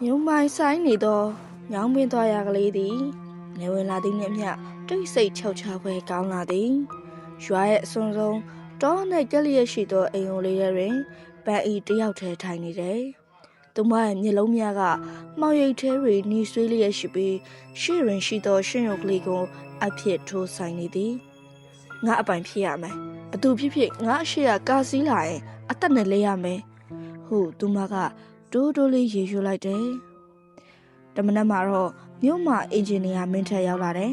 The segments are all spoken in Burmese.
မြုံမိုင်းဆိုင်နေတော့ညောင်းပင်သွားရကလေးသည်နေဝင်လာသည်နှင့်မျှတိတ်ဆိတ်ချောက်ချပွဲကောင်းလာသည်ရွာရဲ့အစွန်ဆုံးတော၌ကြက်လျက်ရှိသောအိမ်အိုလေးတွင်ပန်းဤတယောက်တည်းထိုင်နေတယ်သူမရဲ့မျက်လုံးများကမှောင်ရိပ်ထဲတွင်နှီးဆွေးလျက်ရှိပြီးရှေ့တွင်ရှိသောရှင်ရုပ်ကလေးကိုအဖြစ်ထိုးဆိုင်နေသည်ငါအပိုင်ဖြစ်ရမယ်ဘသူဖြစ်ဖြစ်ငါအရှိရကာစီးလာရင်အသက်နဲ့လဲရမယ်ဟုသူမကတိုးတိုးလေးရေရွလိုက်တယ်တမနက်မှာတော့မြို့မှာအင်ဂျင်နီယာမင်းထက်ရောက်လာတယ်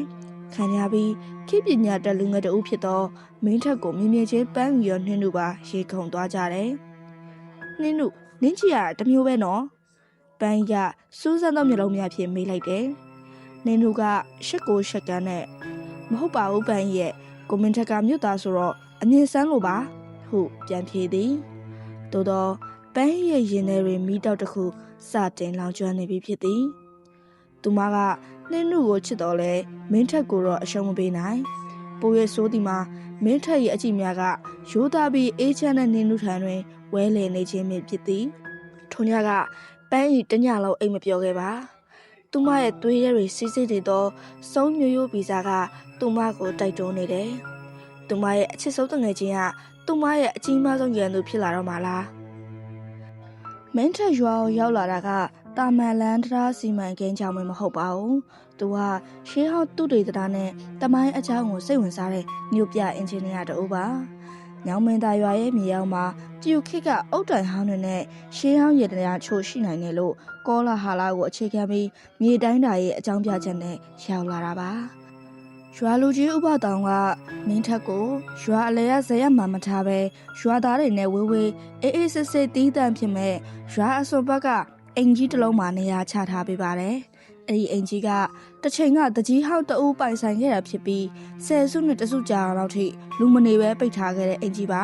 ခံရပြီးခေပညာတက်လူငယ်တဦးဖြစ်သောမင်းထက်ကိုမြင်မြင်ချင်းပန်းရောနှင်းတို့ပါရေခုန်သွားကြတယ်နှင်းတို့နင်းချီရတမျိုးပဲနော်ပန်းကစူးစမ်းသောမျက်လုံးများဖြင့်မေးလိုက်တယ်နှင်းတို့ကရှက်ကိုရှက်ကန်းနဲ့မဟုတ်ပါဘူးပန်းရဲ့ကိုမင်းထက်ကမြို့သားဆိုတော့အမြင်ဆန်းလို့ပါဟုပြန်ဖြေသည်သို့တော့ပန်းရဲ့ရင်ထဲတွင်မိတောက်တစ်ခုစတင်လောင်ကျွမ်းနေပြီဖြစ်သည်သူမကနှင်းနုကိုချစ်တော်လဲမင်းထက်ကိုတော့အရှုံးမပေးနိုင်ပိုးရဲ့ဆိုးဒီမှာမင်းထက်ရဲ့အကြည့်များကရိုးသားပြီးအေးချမ်းတဲ့နှင်းနုထံတွင်ဝဲလည်နေခြင်းဖြစ်သည်ထိုညကပန်းဤတညလုံးအိမ်မပြောခဲ့ပါသူမရဲ့သွေးရဲတွေစီးစိနေသောစုံမျိုးရိုးဗီဇာကသူမကိုတိုက်တွန်းနေတယ်သူမရဲ့အချစ်ဆုံးတငယ်ချင်းကသူမရဲ့အကြီးမားဆုံးရန်သူဖြစ်လာတော့မှလားမင်းထက်ရွာကိုရောက်လာတာကတာမန်လန်တရားစီမံကိန်းကြောင့်မဟုတ်ပါဘူး။သူကရှေးဟောင်းသူတေသတာနဲ့တမိုင်းအကြောင်းကိုစိတ်ဝင်စားတဲ့မြို့ပြအင်ဂျင်နီယာတူပါ။ညောင်မင်းသားရွာရဲ့မြေရောက်မှာတယူခိကအုတ်တိုင်ဟောင်းတွေနဲ့ရှေးဟောင်းရတနာချို့ရှိနိုင်တယ်လို့ကောလာဟာလာကိုအခြေခံပြီးမြေတိုင်းတာရဲ့အကြောင်းပြချက်နဲ့ရောက်လာတာပါ။ရွာလူကြီးဥပတောင်ကမင်းထက်ကိုရွာအလဲရဇရက်မှမထားပဲရွာသားတွေနဲ့ဝေးဝေးအေးအေးဆေးဆေးတီးတန့်ဖြစ်မဲ့ရွာအစွန်ဘက်ကအိမ်ကြီးတစ်လုံးမှာနေရာချထားပေးပါတယ်။အဲ့ဒီအိမ်ကြီးကတစ်ချိန်ကတကြီးဟောက်တအူးပိုင်ဆိုင်ခဲ့တာဖြစ်ပြီးဆယ်စုနှစ်တစုကြာအောင်လောက်ထိလူမနေပဲပိတ်ထားခဲ့တဲ့အိမ်ကြီးပါ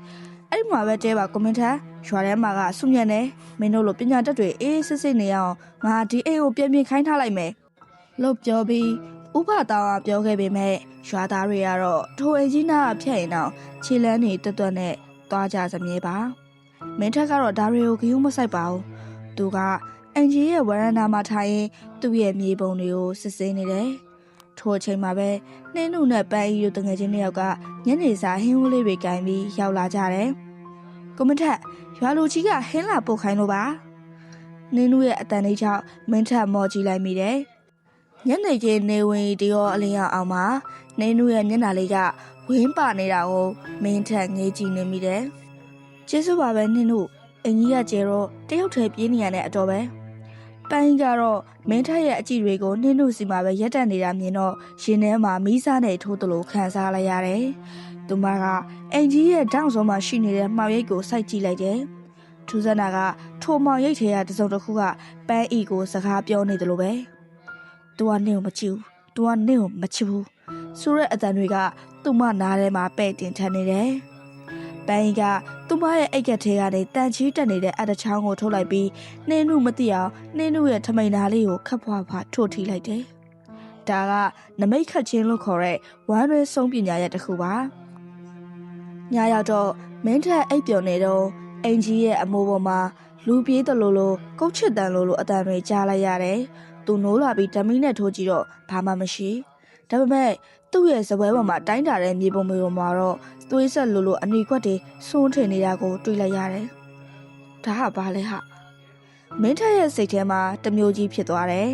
။အဲ့ဒီမှာပဲတဲပါကွန်မန့်ထရွာထဲမှာကစုညံ့နေမင်းတို့လိုပညာတတ်တွေအေးစစ်စစ်နေအောင်ငါဒီအိမ်ကိုပြင်ပြင်ခိုင်းထားလိုက်မယ်လို့ပြောပြီးဥပတောင်ကပြောခဲ့ပေမဲ့ရွာသားတွေကတော့ထိုအိမ်ကြီးနားဖြတ်ရင်တော့ခြေလန်းတွေတွတ်တွတ်နဲ့သွားကြစမြဲပါ။မင်းထက်ကတော့ဒါတွေကိုဂယုမဆိုင်ပါဘူး။သူကအန်ဂျီရဲ့ဝရန်နာမှာထိုင်ရင်သူ့ရဲ့မြေပုံတွေကိုစစ်ဆေးနေတယ်။ထိုအချိန်မှာပဲနှင်းနုနဲ့ပန်းအီတို့တငယ်ချင်းတွေယောက်ကညနေစာဟင်းဝလေးတွေကင်ပြီးရောက်လာကြတယ်။ကိုမထက်ရွာလူကြီးကဟင်းလာပို့ခိုင်းလို့ပါ။နှင်းနုရဲ့အတန်လေးကြောင့်မင်းထက်မော်ကြည့်လိုက်မိတယ်။ညနေခင်းနေဝင်တရောအလင်းအောင်မှာနှင်းနုရဲ့မျက်နှာလေးကဝင်းပါနေတာကိုမင်းထက်ငေးကြည့်နေမိတယ်။ကျေးဇူးပါပဲနှင်းနုအင်ကြီးကကျဲတော့တယောက်တည်းပြေးနေရတဲ့အတော်ပဲပန်းကတော့မင်းထက်ရဲ့အကြည့်တွေကိုနှင်းနှုတ်စီမှာပဲရက်တက်နေတာမြင်တော့ရင်ထဲမှာမီးစားနဲ့ထိုးတလို့ခံစားလိုက်ရတယ်သူမကအင်ကြီးရဲ့ဒေါင်းစုံမှာရှိနေတဲ့မှောင်ရိပ်ကိုစိုက်ကြည့်လိုက်တယ်ထူးဆန်းတာကထိုမှောင်ရိပ်ထဲကတစုံတစ်ခုကပန်းဤကိုစကားပြောနေတယ်လို့ပဲသူကနှင်းကိုမချစ်ဘူးသူကနှင်းကိုမချစ်ဘူးဆိုတဲ့အတန်တွေကသူ့မနားထဲမှာပဲ့တင်ထန်နေတယ်ပန်းကသူမရဲ့အိတ်ကထဲကနေတန်ချီးတက်နေတဲ့အတချောင်းကိုထုတ်လိုက်ပြီးနှင်းနုမသိအောင်နှင်းနုရဲ့ထမိန်သားလေးကိုခပ်ဖွားဖွားထိုးထိလိုက်တယ်။ဒါကနမိတ်ခတ်ချင်းလို့ခေါ်တဲ့ဝမ်းရွှဲဆုံးပညာရဲ့တစ်ခုပါ။ညရောက်တော့မင်းထက်အိတ်ပြုံနေတော့အင်ကြီးရဲ့အမိုးပေါ်မှာလူပြေးတလို့လို့ကုတ်ချစ်တန်လို့အတန်တွေကြားလိုက်ရတယ်။သူနိုးလာပြီးဓမီနဲ့ထိုးကြည့်တော့ဘာမှမရှိ။ဒါပေမဲ့သူ့ရဲ့စပွဲပေါ်မှာတိုင်းတာတဲ့မြေပုံမျိုးမှာတော့သွေးဆက်လို့အနီခွက်တွေစိုးထင်နေတာကိုတွေ့လိုက်ရတယ်။ဒါကဘာလဲဟာ။မင်းထက်ရဲ့စိတ်ထဲမှာတမျိုးကြီးဖြစ်သွားတယ်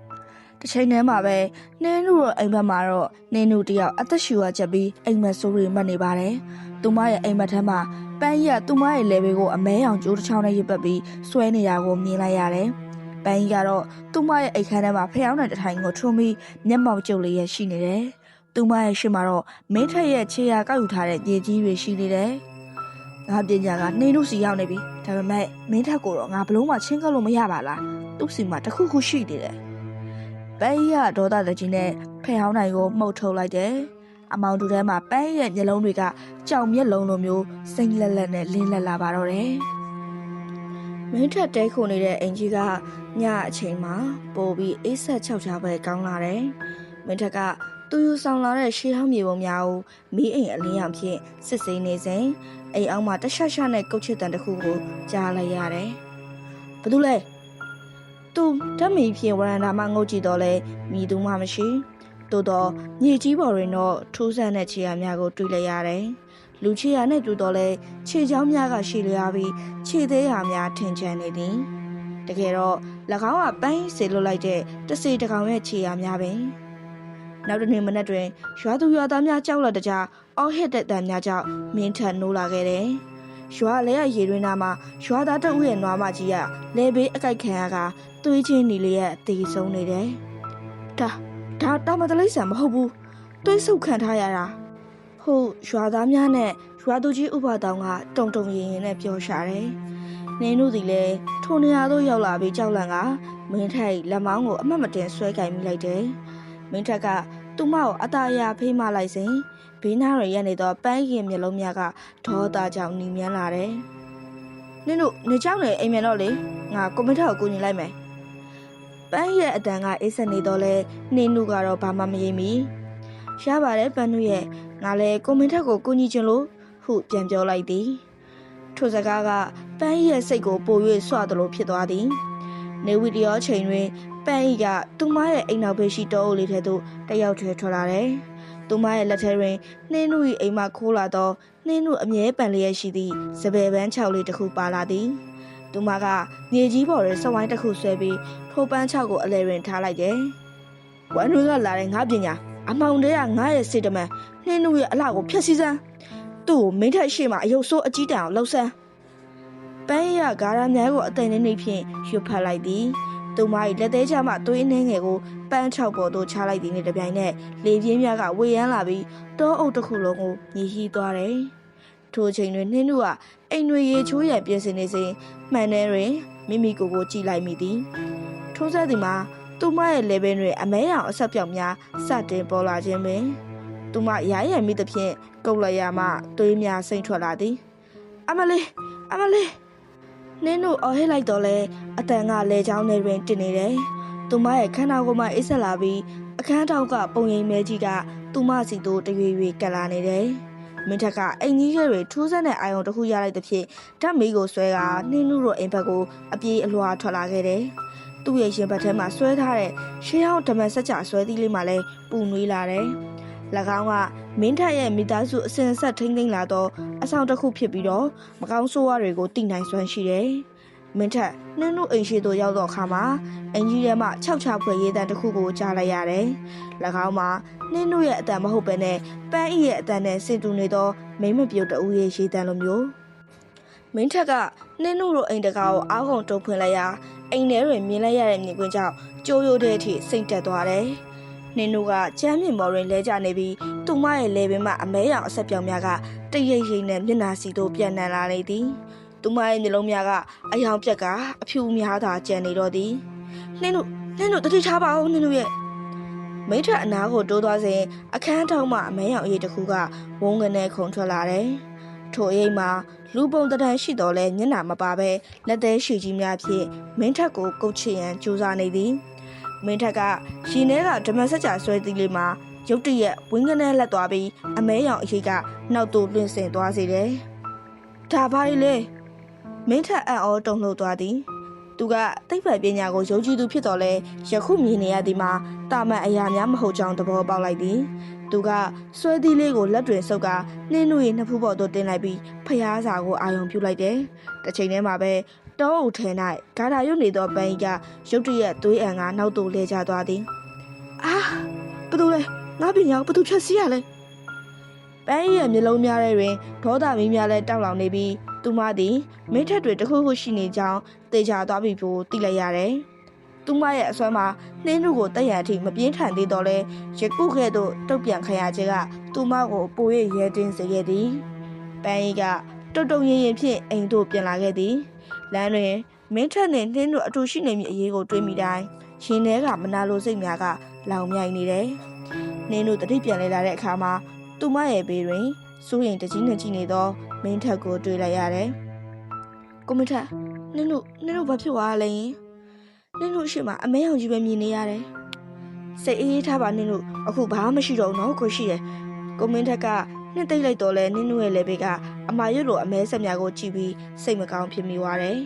။တစ်ချိန်တည်းမှာပဲနှင်းနုရဲ့အိမ်ဘက်မှာတော့နှင်းနုတယောက်အသက်ရှူရချက်ပြီးအိမ်မက်ဆိုးတွေမှတ်နေပါတယ်။သူမရဲ့အိမ်မက်ထဲမှာပန်းကြီးကသူမရဲ့လေဘေးကိုအမဲအောင်ကြိုးတစ်ချောင်းနဲ့ရစ်ပတ်ပြီးဆွဲနေတာကိုမြင်လိုက်ရတယ်။ပန်းကြီးကတော့သူမရဲ့အိတ်ခမ်းထဲမှာဖျောင်းတဲ့တထိုင်ကိုထုံးပြီးမျက်မှောက်ကျုပ်လေးရရှိနေတယ်။သူမရဲ့ရှေ့မှာတော့မင်းထက်ရဲ့ခြေရာကောက်ယူထားတဲ့မြေကြီးတွေရှိနေတယ်။ငါပညာကနှင်းတို့စီရောက်နေပြီ။ဒါပေမဲ့မင်းထက်ကိုတော့ငါဘလုံးမှချင်းကပ်လို့မရပါလား။သူ့စီမှာတခုခုရှိနေတယ်။ပန်းရဒေါသတကြီးနဲ့ဖဲဟောင်းနိုင်ကိုမှုတ်ထုတ်လိုက်တယ်။အမောင်တူထဲမှာပန်းရဲ့မျက်လုံးတွေကကြောင်မျက်လုံးလိုမျိုးစိမ့်လက်လက်နဲ့လင်းလက်လာပါတော့တယ်။မင်းထက်တဲခုနေတဲ့အိမ်ကြီးကညအချိန်မှာပို့ပြီးအေးဆက်ချောက်ချပဲကောင်းလာတယ်။မင်းထက်ကသူယူဆောင်လာတဲ့ရှေးဟောင်းမြေပုံများကိုမီးအိမ်အလင်းရောင်ဖြင့်စစ်ဆေးနေစဉ်အိမ်အောက်မှာတရှရှနဲ့ကုတ်ချစ်တန်တစ်ခုကိုကြားလိုက်ရတယ်။ဘာလို့လဲ သူဓာတ်မီဖြင့်ဝရန်တာမှငုတ်ကြည့်တော့လဲမိသူမှမရှိသို့တော့မြေကြီးပေါ်တွင်တော့ထူးဆန်းတဲ့ခြေရာများကိုတွေ့လိုက်ရတယ်လူခြေရာနဲ့တူတော့လဲခြေချောင်းများကရှိလျားပြီးခြေသေးရာများထင်ချန်နေသည်တကယ်တော့၎င်းကပန်းစေလွတ်လိုက်တဲ့တစေတကောင်ရဲ့ခြေရာများပင်နောက်တစ်နေ့မနက်တွင်ရွာသူရွာသားများကြောက်လန့်တကြားအော်ဟစ်တဲ့တန်များကြောင့်မင်းထက်နိုးလာခဲ့တယ်ရွာလဲရရေတွင်နာမှာရွာသားတအုပ်ရဲ့နွားမကြီးကလဲဘေးအကိုက်ခံရကသွေးချင်းနီလေးရဲ့အသေးဆုံးနေတယ်ဒါမတလိမ့်ဆန်မဟုတ်ဘူးသွေးဆုပ်ခံထားရတာဟုတ်ရွာသားများနဲ့ရွာသူကြီးဥပတောင်ကတုံတုံရင်ရင်နဲ့ပြောရှာတယ်နင်းတို့ဒီလေထိုနေရာသို့ရောက်လာပြီးကြောက်လန့်ကမင်းထက်လက်မောင်းကိုအမှတ်မတင်ဆွဲကင်မိလိုက်တယ်မင်းထက်ကသူ့မကိုအသာအရာဖေးမလိုက်စဉ်ဘေးနားရရက်နေတော့ပန်းရင်မျက်လုံးများကဒေါသကြောင့်နီမြန်းလာတယ်နင်းတို့နေကြောက်နေအိမ်မြန်တော့လေငါကွန်ပျူတာကိုကူညီလိုက်မယ်ပန်းရဲ့အတန်ကအေးဆက်နေတော့လဲနင်းတို့ကတော့ဘာမှမရိပ်မိရပါတယ်ပန်းတို့ရဲ့ငါလည်းကွန်ပျူတာကိုကူညီချင်လို့ဟုပြန်ပြောလိုက်သည်ထိုစကားကပန်းရဲ့စိတ်ကိုပို၍ဆွသလိုဖြစ်သွားသည်နေဝီတရောချိန်တွင်ပန်းဤကသူမရဲ့အိမ်နောက်ဘေးရှိတောအုပ်လေးထဲသို့တယောက်တည်းထွက်လာတယ်သူမရဲ့လက်ထဲတွင်နှင်းနု၏အိမ်မှခိုးလာသောနှင်းနုအမြဲပန်လျက်ရှိသည့်စပယ်ပန်း6လေးတစ်ခုပါလာသည်သူမကမြေကြီးပေါ်တွင်စဝိုင်းတစ်ခုဆွဲပြီးထိုပန်း6ကိုအလဲတွင်ထားလိုက်တယ်ဝမ်းတွေကလာတဲ့ငါပညာအမောင်တည်းကငါရဲ့စေတမန်နှင်းနုရဲ့အလှကိုဖျက်ဆီးစမ်းသူ့ကိုမင်းထက်ရှိမှအယုတ်ဆိုးအကြီးတန်းအောင်လှုပ်ဆန်းပန်းရဂါရများကိုအသိနေနေဖြင့်ရွတ်ဖတ်လိုက်သည်သူမ၏လက်သေးချမှသွေးနှင်းငယ်ကိုပန်း6ပေါ်သို့ချလိုက်သည်နှင့်တပြိုင်နက်လေပြင်းများကဝေယမ်းလာပြီးတောအုပ်တစ်ခုလုံးကိုမြည်ဟီးသွားတယ်ထိုအချိန်တွင်နှင်းတို့ကအိမ်တွေရေချိုးရန်ပြင်ဆင်နေစဉ်မှန်ထဲတွင်မိမိကိုကြည့်လိုက်မိသည်ထိုးဆက်သည်မှာသူမရဲ့လေပင်တွင်အမဲရောင်အဆက်ပြောင်များစတင်ပေါ်လာခြင်းပင်သူမရိုင်းရံမိသဖြင့်ကုတ်လိုက်ရမှသွေးများစိမ့်ထွက်လာသည်အမလေးနင်းတို့အော်ဟစ်လိုက်တော့လဲအတန်ကလေချောင်းထဲတွင်တင်နေတယ်သူမရဲ့ခန္ဓာကိုယ်မှအိပ်ဆက်လာပြီးအခန်းထောက်ကပုံရိပ်မဲကြီးကသူမစီသို့တရွေရွေကပ်လာနေတယ်မင်းထက်ကအိမ်ကြီးထဲတွင်ထူးဆန်းတဲ့အာယုံတစ်ခုရလိုက်သဖြင့်ဓာတ်မီးကိုဆွဲကနှင်းနုတို့အိမ်ဘက်ကိုအပြေးအလွှာထွက်လာခဲ့တယ်သူ့ရဲ့ရင်ဘတ်ထဲမှာဆွဲထားတဲ့ရှေးဟောင်းဓမ္မစကြာဆွဲသီးလေးမှလည်းပူနွေးလာတယ်၎င်းကမင်းထက်ရဲ့မိသားစုအစဉ်အဆက်ထိမ့်သိမ်းလာသောအဆောင်တစ်ခုဖြစ်ပြီးတော့မကောင်းဆိုးဝါးတွေကိုတည်နိုင်စွမ်းရှိတယ်မင်းထက်နှင်းတို့အိမ်ရှိသို့ရောက်တော့အခါမှာအင်ကြီးထဲမှ6ချဖွယ်ရေးတန်းတစ်ခုကိုကြားလိုက်ရတယ်၎င်းမှာနှင်းတို့ရဲ့အတန်မဟုတ်ဘဲနဲ့ပန်းဤရဲ့အတန်နဲ့ဆင်တူနေသောမိမပြုတ်တူရဲ့ရေးတန်းလိုမျိုးမင်းထက်ကနှင်းတို့အိမ်တကာကိုအားကုန်တုံဖွင့်လိုက်ရာအိမ်ထဲတွင်မြင်လိုက်ရတဲ့မြင်ကွင်းကြောင့်ကြိုးရိုးတဲ့အထိစိတ်တက်သွားတယ်နှင်းတို့ကချမ်းမြေမော်တွင်လဲကျနေပြီးသူမရဲ့လေပင်မှအမဲရောင်အဆက်ပြောင်များကတရိပ်ရိပ်နဲ့မျက်နှာစီသို့ပြန်နှံလာနေသည်သူမရဲ့မျိုးလုံးများကအယောင်ပြက်ကအဖြူများသာကျန်နေတော့သည်နှင်းတို့တတိထားပါဦးနှင်းတို့ရဲ့မိထအနာကိုတိုးသွားစဉ်အခန်းထောက်မှအမဲရောင်အရေးတစ်ခုကဝုန်းကနေခုန်ထွက်လာတယ်ထိုအိမ်မှာလူပုံတန်းရှိတော်လဲမျက်နှာမပါပဲလက်သေးရှည်ကြီးများဖြင့်မင်းထက်ကိုကုတ်ချရန်ကြိုးစားနေသည်မင်းထက်ကရှင်ထဲကဓမ္မစကြာဆွဲသီးလေးမှာရုတ်တရက်ဝင်းကနေလက်သွားပြီးအမဲရောင်အရေးကနောက်သို့လွင့်စင်သွားစေတယ်ဒါပါလေမင်းထက်အံ့ဩတုန်လှုပ်သွားသည်သူကသိပ္ပံပညာကိုယုံကြည်သူဖြစ်တော်လဲယခုမြင်နေရသည်မှာတာမန်အရာများမဟုတ်ကြောင်းသဘောပေါက်လိုက်သည်သူကဆွဲသီးလေးကိုလက်တွင်ဆုပ်ကနှင်းနု၏နှစ်ဖူးပေါ်သို့တင်လိုက်ပြီးဖျားစာကိုအာရုံပြုလိုက်တယ်တစ်ချိန်တည်းမှာပဲတောအုပ်ထဲ၌ဂါထာရုပ်နေသောပန်းကြီးကရုတ်တရက်သွေးအံကနောက်သို့လဲကျသွားသည်ဘသူလဲငါပညာကိုဘသူဖြတ်စီးရလဲပန်းကြီးရဲ့မျက်လုံးများထဲတွင်ဒေါသမီးများလဲတောက်လောင်နေပြီးသူမသည်မင်းထက်တွေတခုခုရှိနေကြောင်းသိချသွားပြီဖို့သိလိုက်ရတယ်။သူမရဲ့အစွမ်းမှာနှင်းတို့ကိုတက်ရန်အထိမပြင်းထန်သေးတော့လဲရကုခဲ့သို့တုတ်ပြန်ခရခြင်းကသူမကိုပို၍ရဲတင်းစေခဲ့သည်။ပန်းကြီးကတုတ်ရင်ရင်ဖြင့်အိမ်သို့ပြန်လာခဲ့သည်။လမ်းတွင်မင်းထက်နှင့်နှင်းတို့အတူရှိနေမည်အရေးကိုတွေးမိတိုင်းရင်ထဲကမနာလိုစိတ်များကလောင်မြိုင်နေတယ်။နှင်းတို့တတိပြန်လာတဲ့အခါမှာသူမရဲ့ဘေးတွင်စိုးရင်တကြီးနဲ့ကြည့်နေသောမင်းထက်ကိုတွေ့လိုက်ရတယ်။ကိုမထက်နင်တို့ဘာဖြစ်သွားလဲယင်။နင်တို့ရှိမှအမဲအောင်ကြီးပဲမြင်နေရတယ်။စိတ်အေးထားပါနင်တို့အခုဘာမှမရှိတော့ဘူးနော်ကိုရှိတယ်။ကိုမင်းထက်ကနှစ်သိမ့်လိုက်တော့လဲနင်တို့ရဲ့လေဘေးကအမာရွတ်လိုအမဲဆက်များကိုကြည့်ပြီးစိတ်မကောင်းဖြစ်မိသွားတယ်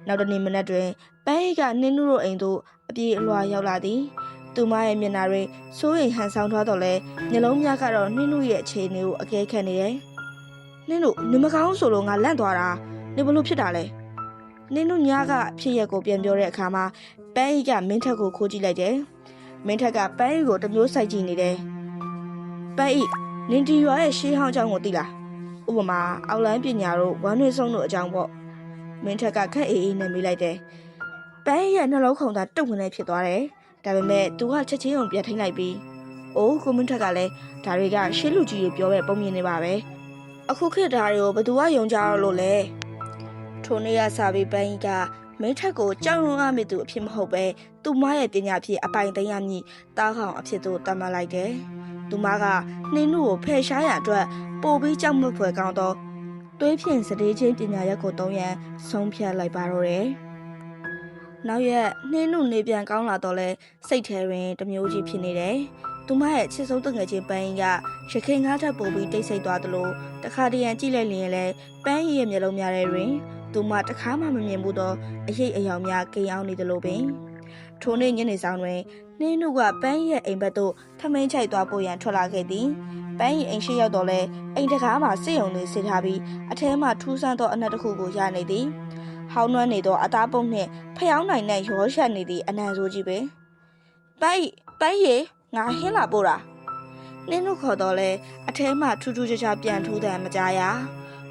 နောက်တနေ့မနက်တွင်ပန်းအိတ်ကနှင်းနုတို့အိမ်သို့အပြေးအလွှာရောက်လာသည်သူမရဲ့မျက်နှာတွင်စိုးရိမ်ဟန်ဆောင်ထားတော့လဲနှလုံးများကတော့နှင်းနုရဲ့အခြေအနေကိုအကဲခတ်နေတယ်နှင်းနုနေမကောင်းဆိုလို့ငါလန့်သွားတာနေဘလို့ဖြစ်တာလဲနှင်းနုညကဖြစ်ရက်ကိုပြန်ပြောတဲ့အခါမှာပန်းအိတ်ကမင်းထက်ကိုခိုးကြည့်လိုက်တယ်မင်းထက်ကပန်းအိတ်ကိုတမျိုးစိုက်ကြည့်နေတယ်ပန်းအိတ်နင်ဒီရွာရဲ့ရှေးဟောင်းအကြောင်းကိုသိလားဥပမာအောက်လိုင်းပညာတို့ဝမ်းတွေဆုံးတို့အကြောင်းပေါ့မင်းထက်ကခက်အေးအေးနဲ့မေးလိုက်တယ်ပန်းရဲ့နှလုံးခုန်တာတုတ်ဝင်နေဖြစ်သွားတယ်ဒါပေမဲ့သူကချက်ချင်းအောင်ပြန်ထိန်လိုက်ပြီးအိုးကိုမင်းထက်ကလည်းဒါတွေကရှေးလူကြီးတွေပြောတဲ့ပုံမြင်နေပါပဲအခုခေတ်ဓာတွေကိုဘသူကယုံကြတော့လို့လဲထိုနေ့ကစာပေပန်းကြီးကမင်းထက်ကိုကြောက်ရွံ့ရမိသူအဖြစ်မဟုတ်ပဲသူမရဲ့ပညာဖြစ်အပိုင်သိမ်းရမည်တားခေါင်အဖြစ်သို့တတ်မှတ်လိုက်တယ်သူမကနှင်းနုကိုဖယ်ရှားရအတွက်ပို့ပြီးကြောက်မွဖွယ်ကောင်းသောတွေးဖြင့်စတေးချင်းပညာရက်ကိုသုံးရန်ဆုံးဖြတ်လိုက်ပါတော့တယ်။နောက်ရက်နှင်းနုနေပြန်ကောင်းလာတော့လဲစိတ်ထဲတွင်တမျိုးကြီးဖြစ်နေတယ်။သူမရဲ့ချစ်ဆုံးတငယ်ချင်းပန်းကရခင်ကားထပ်ပို့ပြီးတိတ်ဆိတ်သွားသလိုတခါတရံကြည့်လိုက်ရင်လည်းပန်းရဲ့မျက်လုံးများထဲတွင်သူမတခါမှမမြင်ဘူးသောအရေးအယောင်များကိန်းအောင်နေသလိုပင်ထိုနေ့ညနေဆောင်တွင်နှင်းနုကပန်းရဲ့အိမ်ဘက်သို့ထမင်းချိုက်သွားပို့ရန်ထွက်လာခဲ့သည်ပန်းရဲ့အိမ်ရှိရောက်တော့လဲအိမ်တကားမှာစစ်ရုံလေးဆေးထားပြီးအထဲမှာထူးဆန်းသောအနက်တစ်ခုကိုရနေသည်ဟောင်းနွမ်းနေသောအသားပုတ်နှင့်ဖျောင်းနိုင်တဲ့ရောရှက်နေသည့်အနံဆိုးကြီးပဲပန်းရဲ့ငါဟင်းလာပို့တာနှင်းနုခေါ်တော့လဲအထဲမှာထူးထူးခြားခြားပြန်ထိုးတယ်မကြားရ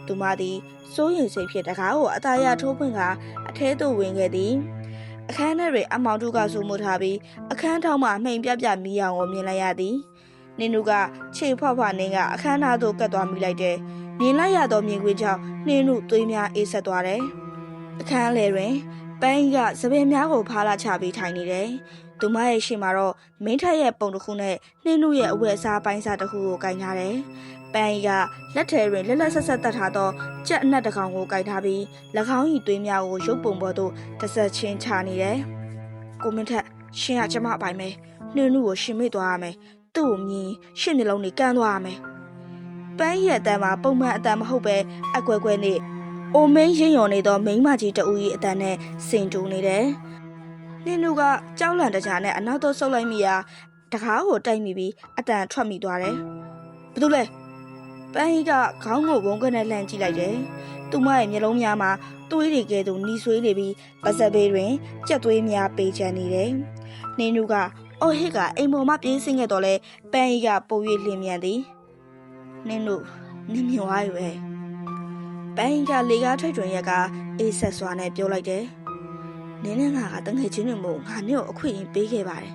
သူမသည်စိုးရိမ်စိတ်ဖြင့်တကားကိုအသားရထိုးပွင့်ကအထဲသို့ဝင်ခဲ့သည်အခန်းထဲတွင်အမောင်တို့ကဆူမှုထားပြီးအခန်းထောင်မှမှိန်ပြပြမီးအောင်ကိုမြင်လိုက်ရသည်နင်တို့ကခြေဖွားဖွားနေကအခန်းသားသို့ကတ်သွားမိလိုက်တယ်မြင်လိုက်ရသောမြင်ကွင်းကြောင့်နှင်းတို့သွေးများအေးဆက်သွားတယ်အခန်းလေတွင်ပန်းကစပင်များကိုဖားလာချပြီးထိုင်နေတယ်သူမရဲ့ရှေ့မှာတော့မင်းထက်ရဲ့ပုံတစ်ခုနဲ့နှင်းတို့ရဲ့အဝတ်အစားပိုင်းစားတစ်ခုကိုကင်ထားတယ်ပန်းကလက်ထဲတွင်လက်ဆက်ဆက်တတ်ထားသောကြက်အနက်တစ်ကောင်ကိုကင်ထားပြီး၎င်း၏သွေးများကိုရုပ်ပုံပေါ်သို့တစ်ဆက်ချင်းချနေတယ်ကိုမင်းထက်ရှင်ကကျမပိုင်မယ်နှင်းတို့ကိုရှင်မိသွားရမယ်သူ့ကိုမြင်ရှင်းနှလုံးတွေကန်းသွားရမယ်ပန်းရဲ့အတန်မှာပုံမှန်အတန်မဟုတ်ပဲအကွယ်ကွယ်နဲ့အိုမင်းရင်ရော်နေသောမိန်းမကြီးတဦး၏အတန်နဲ့စင်တူနေတယ်နှင်းတို့ကကြောက်လန့်တကြားနဲ့အနောက်သို့ဆုပ်လိုက်မိရာတကားကိုတိုက်မိပြီးအတန်ထွက်မိသွားတယ်ဘာလို့လဲပန်းကခေါင်းကိုဝုန်းကနဲ့လှမ်းကြည့်လိုက်တယ်သူမရဲ့မျက်လုံးများမှာသွေးတွေကဲ့သို့နှီးဆွေးနေပြီးပါးစပ်ဘေးတွင်ကြက်သွေးများပေချမ်းနေတယ်နှင်းတို့ကအော်ဟစ်ကအိမ်ပေါ်မှပြေးဆင်းခဲ့တော့လဲပန်းကပို၍လျင်မြန်သည်နင်းတို့နင်းမြင်သွားရွယ်ပန်းကလေကားထွက်တွင်ရက်ကအေးဆက်စွာနဲ့ပြောလိုက်တယ်နင်းနဲ့ငါကတငယ်ချင်းတွေမို့ငါမျိုးအခွင့်အရေးပေးခဲ့ပါတယ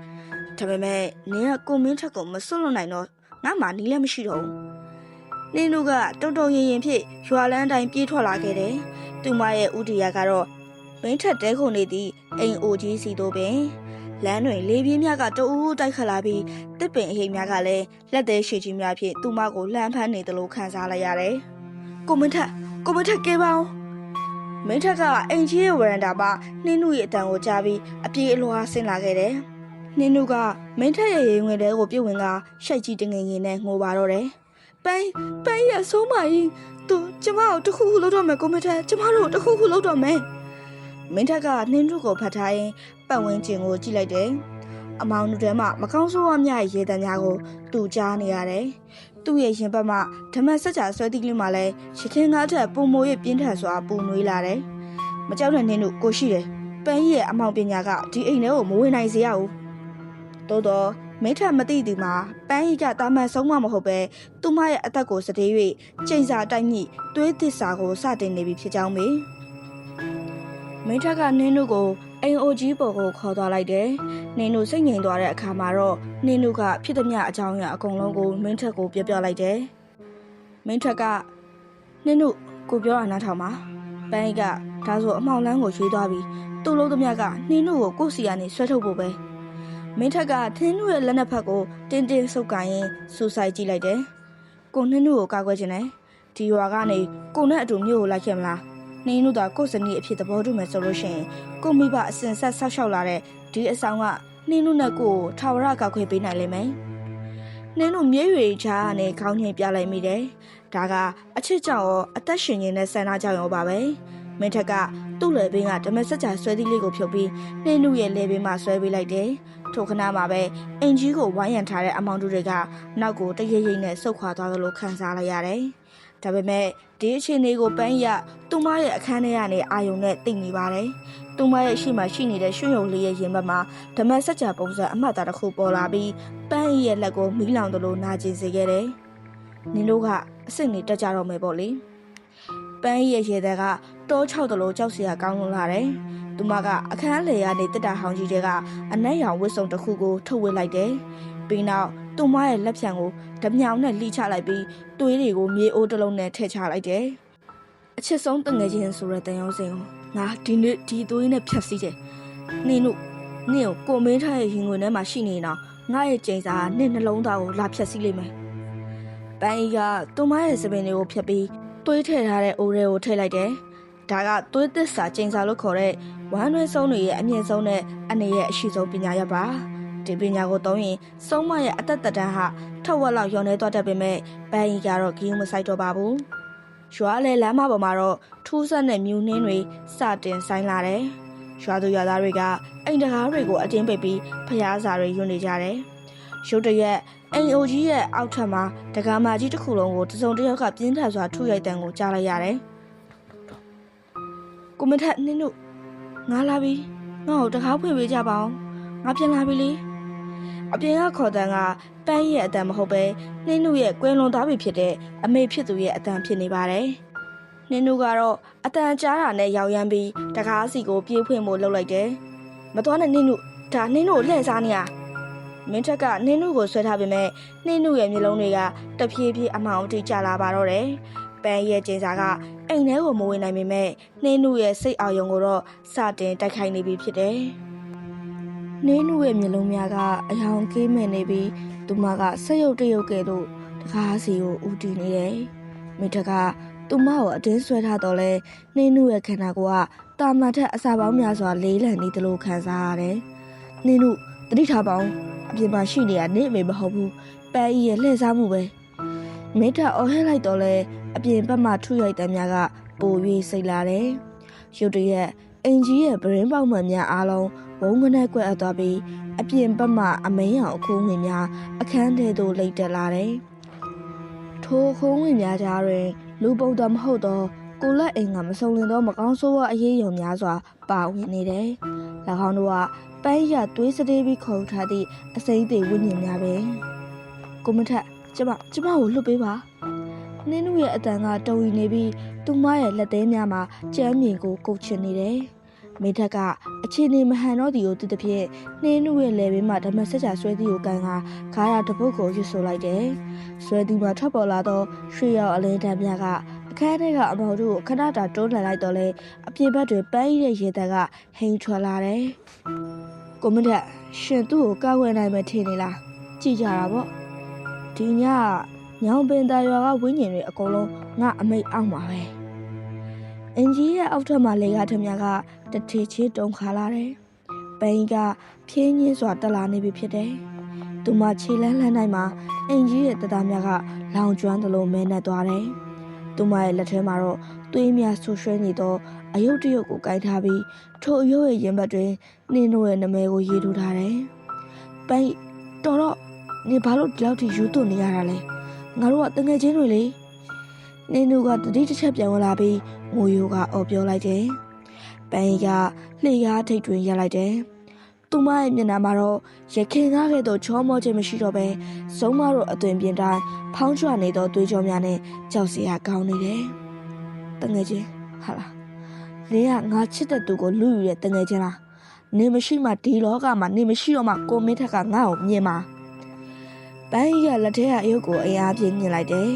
်ဒါပေမဲ့နင်းကကိုမင်းထက်ကိုမစွန့်လွတ်နိုင်တော့ငါမှနီးလည်းမရှိတော့ဘူးနင်းတို့ကတုံတုံရင်ရင်ဖြစ်ရွာလန်းတိုင်းပြေးထွက်လာခဲ့တယ်သူမရဲ့ဥတီယာကတော့မင်းထက်တဲခုန်နေသည့်အိမ်အိုကြီးစီတို့ပင်လမ်းတွင်လေပြင်းများကတူးတိုက်ခတ်လာပြီးတစ်ပင်အဟိတ်များကလည်းလက်သေးရှည်ကြီးများဖြင့်သူမကိုလှမ်းဖမ်းနေသလိုခံစားလိုက်ရတယ်။ကိုမင်းထက်ကဲပါဦး။မင်းထက်ကအိမ်ကြီးရဲ့ဝရန်တာမှာနှင်းနုရဲ့အတန်ကိုကြားပြီးအပြေးအလွှားဆင်းလာခဲ့တယ်။နှင်းနုကမင်းထက်ရဲ့ရေငွေတဲကိုပြုတ်ဝင်ကရှိုက်ကြီးတငင်ငင်နဲ့ငိုပါတော့တယ်။ပန်းရဆိုးမကြီးသူကျမကိုတခုခုလုပ်တော့မယ်ကိုမင်းထက်ကျမတို့တခုခုလုပ်တော့မယ်။မင်းထက်ကနှင်းနုကိုဖတ်ထားရင်ပတ်ဝန်းကျင်ကိုကြည့်လိုက်တယ်။အမောင်တို့ထဲမှာမကောင်းဆိုးဝါးများရဲ့ရေတံများကိုသူကြားနေရတယ်။သူ့ရဲ့ရင်ဘတ်မှာဓမ္မစကြာဆွဲသီးကလေးမှလည်းရခင်ကားထက်ပုံမိုးရဲ့ပြင်းထန်စွာပူနွေးလာတယ်။မကြောက်တဲ့နှင်းတို့ကိုရှိတယ်။ပန်းရဲ့အမောင်ပညာကဒီအိမ်ထဲကိုမဝင်နိုင်စေရဘူး။သို့တော့မင်းထက်မသိသူမှာပန်းကတာမန်ဆုံးမမဟုတ်ပဲသူမရဲ့အသက်ကိုစတေး၍ကျိန်စာတိုက်မိသွေးသစ္စာကိုစတင်နေပြီဖြစ်ကြောင်းပဲ။မင်းထက်ကနှင်းတို့ကိုအိမ်အိုကြီးပေါ်ကိုခေါ်သွားလိုက်တယ်။နင်းတို့စိတ်ငြိမ်သွားတဲ့အခါမှာတော့နင်းတို့ကဖြစ်သမျှအကြောင်းအရာအကုန်လုံးကိုမင်းထက်ကိုပြောလိုက်တယ်။မင်းထက်ကနင်းတို့ကိုပြောတာနားထောင်ပါ။ပန်းကဒါဆိုအမောင်လန်းကိုရွေးသွားပြီးသူ့လုံးသမျှကနင်းတို့ကိုကိုယ့်စီကနေဆွဲထုတ်ဖို့ပဲ။မင်းထက်ကနှင်းတို့ရဲ့လက်နက်ဖက်ကိုတင်းတင်းဆုပ်ကိုင်းရင်စူဆိုင်ကြည့်လိုက်တယ်။ကိုနှင်းတို့ကိုကာကွယ်ခြင်းနဲ့ဒီရွာကနေကိုနဲ့အတူမြို့ကိုလိုက်ခဲ့မလား။နှင်းတို့ကကိုယ့်ဇနီးအဖြစ်သဘောတူမယ်ဆိုလို့ရှိရင်ကိုမိဘအစဉ်ဆက်ဆောက်ရှောက်လာတဲ့ဒီအဆောင်ကနှင်းတို့နဲ့ကိုထာဝရကောက်ခွေပေးနိုင်လိမ့်မယ်။နှင်းတို့မြေရွေချားနဲ့ခေါင်းငိမ်ပြလိုက်မိတယ်။ဒါကအချစ်ကြောင့်ရောအသက်ရှင်နေတဲ့ဆန္ဒကြောင့်ရောပါပဲ။ မင်းထက်ကသူ့လေပင်ကဓမ္မစကြာဆွဲသီးလေးကိုဖြုတ်ပြီးနှင်းနုရဲ့လေပင်မှာဆွဲပေးလိုက်တယ်ထိုခဏမှာပဲအင်ကြီးကိုဝိုင်းရံထားတဲ့အမောင်တို့တွေကနောက်ကိုတရိပ်ရိပ်နဲ့ဆုတ်ခွာသွားသလိုခံစားလိုက်ရတယ်ဒါပေမဲ့ဒီအချိန်လေးကိုပန်းကြီးကသူမရဲ့အခန်းထဲကနေအာယုံနဲ့တိတ်နေပါတယ်သူမရဲ့ရှိမှရှိနေတဲ့ရွှွံ့ရုံလေးရဲ့ရင်ဘတ်မှာဓမ္မစကြာပုံစံအမှတ်သားတစ်ခုပေါ်လာပြီးပန်းကြီးရဲ့လက်ကိုမီးလောင်သလိုနာကျင်စေခဲ့တယ်နင်တို့ကအစ်စ်နေတက်ကြတော့မယ်ပေါ့လေပန်းကြီးရဲ့ရေသည်ကတောချောက်သလိုကြောက်စရာကောင်းလွန်းလာတယ်။သူမကအခန်းလေကနေတက်တာဟောင်းကြီးတွေကအနက်ရောင်ဝတ်စုံတစ်ခုကိုထုတ်ဝတ်လိုက်တယ်။ပြီးနောက်သူမရဲ့လက်ဖြံကိုဓမြောင်နဲ့လှိချလိုက်ပြီးသွေးတွေကိုမြေအိုးတစ်လုံးနဲ့ထည့်ချလိုက်တယ်။အချစ်ဆုံးတငယ်ချင်းဆိုတဲ့တန်ရုံးစင်ကိုငါဒီနေ့ဒီသွေးနဲ့ဖြတ်စည်းတယ်။နင်ကိုကိုမင်းထားရဲ့ရင်ခွင်ထဲမှာရှိနေတော့ငါရဲ့ကျိန်စာကနင့်နှလုံးသားကိုလာဖြတ်စည်းလိမ့်မယ်။ပန်းကြီးကသူမရဲ့စပင်တွေကိုဖြတ်ပြီးသွေးထည့်ထားတဲ့အိုးထဲကိုထည့်လိုက်တယ်။ဒါကသွေးသစ္စာကျိန်စာလို့ခေါ်တဲ့ဝမ်းတွဲဆုံးတွေရဲ့အမြင့်ဆုံးနဲ့အနေရဲ့အရှိဆုံးပညာရပ်ပါ။ဒီပညာကိုသုံးရင်ဆုံးမရဲ့အသက်တန်းဟာထက်ဝက်လောက်လျော့နေသွားတတ်ပေမဲ့ပန်းကြီးကတော့ဂီးမဆိုင်တော့ပါဘူး။ရွာလေလမ်းမပေါ်မှာတော့ထူးဆန်းတဲ့မြူနှင်းတွေစတင်ဆိုင်လာတယ်။ရွာသူရွာသားတွေကအိမ်တကားတွေကိုအတင်းပိတ်ပြီးဖျားစာတွေယွနေကြတယ်။ရုတ်တရက်အိမ်အိုကြီးရဲ့အောက်ထပ်မှာတကားမကြီးတစ်ခုလုံးကိုတစုံတစ်ယောက်ကပြင်းထန်စွာထုရိုက်တံကိုကြားလိုက်ရတယ်။ကိုမထက်နင်းတို့ငါလာပြီငါ့ကိုတကားဖွင့်ပေးကြပါအောင်ငါပြန်လာပြီလေအပြင်ကခေါ်တန်းကပန်းရဲ့အတန်မဟုတ်ပဲနှင်းတို့ရဲ့ကွယ်လွန်သွားပြီဖြစ်တဲ့အမေဖြစ်သူရဲ့အတန်ဖြစ်နေပါတယ်။နှင်းတို့ကတော့အတန်ကြားတာနဲ့ရောက်ရမ်းပြီးတကားစီကိုပြေးဖွင့်ဖို့လှုပ်လိုက်တယ်။မတော်နဲ့နှင်းတို့ဒါနှင်းတို့လှည့်စားနေရမင်းထက်ကနှင်းနုကိုဆွဲထားပေမဲ့နှင်းနုရဲ့မျိုးလုံးတွေကတဖြည်းဖြည်းအမှောင်အထိကျလာပါတော့တယ်။ပန်းရဲ့ကျင်းစာကအိမ်ထဲကိုမဝင်နိုင်ပေမဲ့နှင်းနုရဲ့စိတ်အာရုံကိုတော့စတင်တိုက်ခိုက်နေပြီဖြစ်တယ်။နှင်းနုရဲ့မျိုးလုံးများကအယောင်ကေးမဲ့နေပြီးသူမကဆက်ရုပ်တရုပ်ကဲ့သို့တကားစီကိုဦးတည်နေတယ်။မင်းထက်ကသူမကိုအတင်းဆွဲထားတော့လဲနှင်းနုရဲ့ခန္ဓာကိုယ်ကတာမန်ထက်အစာပေါင်းများစွာလေးလံနေသလိုခံစားရတယ်။နှင်းနုတတိထားပေါင်းအပြင်မှာရှိနေရနေမေမဟုတ်ဘူးပန်းကြီးရဲ့လှည့်စားမှုပဲမိထအော်ဟဲလိုက်တော့လဲအပြင်ဘက်မှာထုရိုက်တဲ့များကပို၍စိတ်လာတယ်ရုတ်တရက်အင်ကြီးရဲ့ဗရင်းပေါက်မှန်များအားလုံးဘုံကနေကွက်အပ်သွားပြီးအပြင်ဘက်မှာအမင်းရောင်အခိုးငွေများအခန်းထဲသို့လိမ့်တက်လာတယ်ထိုအခိုးငွေများကြားတွင်လူပုံတော်မဟုတ်တော့ကိုလက်အိမ်ကမစုံလင်သောမကောင်းဆိုးဝါးအရေးယုံများစွာပါဝင်နေတယ်၎င်းတို့ကပန်းရသွေးစတေးပြီးခေါ်ထားသည့်အစိမ့်သေးဝိညာဉ်များပဲကိုမထက်ကျမကိုလွတ်ပေးပါနင်းနုရဲ့အတန်ကတုံရီနေပြီးသူမရဲ့လက်သေးများမှာကြမ်းမြင်ကိုကုတ်ချင်နေတယ်မိထက်ကအခြေအနေမဟန်တော့သည်ကိုသူတစ်ဖြင့်နှင်းနုရဲ့လယ်ဘေးမှာဓမ္မစကြာဆွဲသည်ကိုကန်ကခါရတပုတ်ကိုရွတ်ဆိုလိုက်တယ်ဆွဲသည်မှာထွက်ပေါ်လာသောရွှေရောင်အလင်းတန်းများကအခန်းထဲကအမောင်တို့ကိုခဏတာတွန်းလှန်လိုက်တော့လဲအပြင်ဘက်တွင်ပန်းရည်ရေတက်ကဟိန်ထွက်လာတယ်ကိုမထက်ရှင်သူ့ကိုကောက်ဝဲနိုင်မယ်ထင်နေလားကြည့်ကြတာပေါ့ဒီညညောင်ပင်သားရွာကဝင်းကျင်တွေအကုန်လုံးငါအမိတ်အောက်မှာပဲအင်ကြီးရဲ့အောက်ထပ်မှာလေကားထမြကတထေချေတုံခါလာတယ်ပန်းကဖြင်းညင်းစွာတက်လာနေပြီဖြစ်တယ်သူမခြေလန်းလန်းတိုင်းမှာအင်ကြီးရဲ့တသားများကလောင်ကျွမ်းသလိုမဲနဲ့သွားတယ်သူမရဲ့လက်ထဲမှာတော့သွေးများဆူရွှဲနေသောအယုတ်တရုတ်ကိုကိုင်ထားပြီးထိုအယုတ်ရဲ့ရင်ဘတ်တွင်နှင်းတို့ရဲ့နာမည်ကိုရေးထိုးထားတယ်။ပန်းတော်တော့နေဘာလို့ဒီလောက်ထိယူသွနေရတာလဲ။ငါတို့ကတငယ်ချင်းတွေလေ။နှင်းတို့ကတတိတစ်ချက်ပြန်ဝင်လာပြီးငိုယိုကအော်ပြောလိုက်တယ်။ပန်းကလှေကားထိတ်တွင်ရက်လိုက်တယ်။သူမရဲ့မျက်နှာမှာတော့ရခင်ကားကဲ့သို့ချောမောခြင်းမရှိတော့ပဲစုံမတို့အသွင်ပြင်တိုင်းဖောင်းချနေသောသွေးကြောများနဲ့ကြောက်စရာကောင်းနေတယ်။တငယ်ချင်းဟာလား။နေကငါချစ်တဲ့သူကိုလူယူတဲ့တငယ်ချင်းလားနေမရှိမှဒီလောကမှာနေမရှိတော့မှကိုမင်းထက်ကငါ့ကိုမြင်မှာပန်းကြီးကလက်ထဲကအယုတ်ကိုအင်အားပြင်းမြင်လိုက်တယ်